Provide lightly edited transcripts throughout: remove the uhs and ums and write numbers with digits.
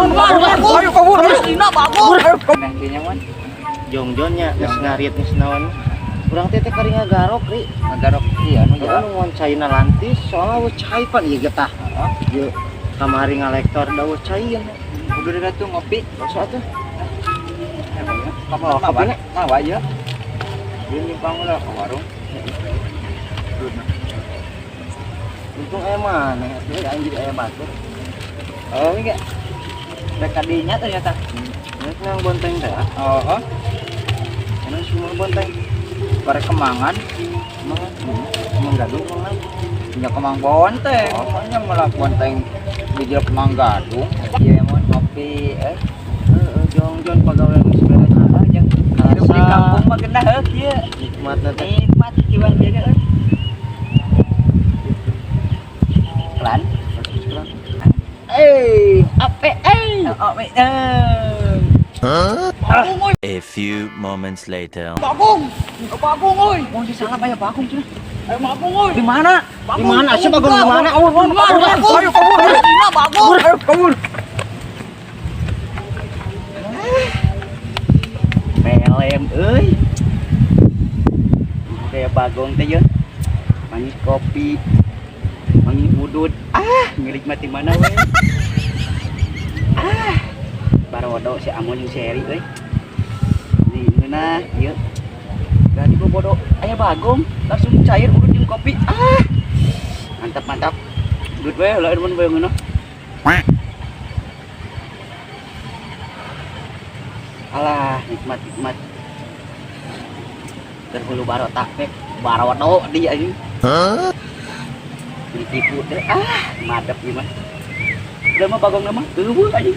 Ayo kabur. Dina bagus. Nah kayaknya man. Jongjonnya geus ngarit geus naon. Urang teh kari ngagarok ri. Ngagarok iya anu Ya nu caina lantis soalnya we cai pan ieu getah. Ieu kamari ngalektor da we cai. Udah ada tuh ngopi. Sok atuh. Kamu apa nih? Mana aja? Dia nyimpang lah ke warung. Untung aya maneh atuh aing jadi aya batur. Oh enggak. Dekadinya ternyata. Nek nang bonteng teh. Oh, Kana semua bonteng. bareng kemangan. Emang gadung mana? Punya kemang bonteng. Makanya malah bonteng bijil kemang gadung. Iya mau ngopi. Jongjon pagawean geus beres apa aja. Hidup di kampung mah genah kieu. Nikmat teh. Nikmat jiwa dia euy. Pelan. Ape A few moments later. Bagong euy. Mau di sana banyak bagong cenah. Ayo bagong euy. Di mana? Di mana sih bagong di mana? Ayo kabur. Dina bagong. Ayo kabur. Pelem euy. Kayak bagong teh ye. Mangi kopi. Mangi udud. Milik mati mana we. Barodo si Amon yang seri euy. Di mana ieu. Gadi bobodo aya bagong langsung cair udud jeung kopi. Mantap. Udud we lah mun we ngono. Alah, nikmat. Terhulu barota teh, barodo dia anjing. Ditipu teh. Madep ieu mah. Udah mah bagong nama. Eueuh anjing.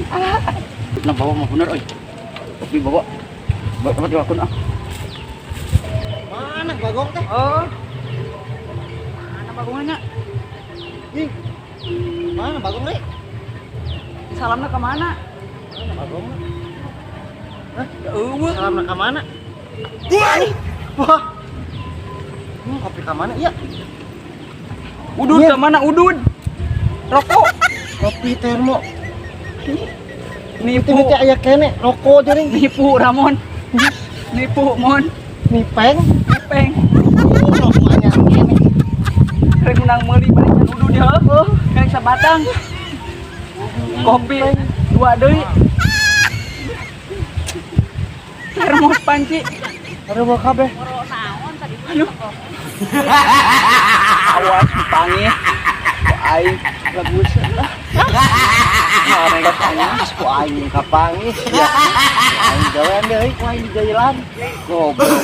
Nah bawa mah bener euy. Kopi bawa. Bawa tempat wakun Mana bagong teh? Oh. Mana bagongnya? Ih. Mana bagong nih? Salamnya ke mana? Mana bagong? Eueuh. Salamna ka mana? Wah. Kopi ka mana? Iya. Udud ke mana udud? Rokok. Kopi termo. Nipu. Itu teh aya kene rokok jaring. Nipu Ramon. Nipu Mon. Nipeng. Peng. Rokok anyar kene. Rek menang meuli balikan udud ya. Kayak sabatang. Kopi 2 deui. Termos panci. Ada bawa kabeh. Aduh. Awas dipanggil. Aing bagus. Mana pangis ku aing kapangis ya. Aing gawean deui ku aing di jailan. Goblok.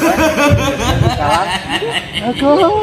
Salah. Aduh.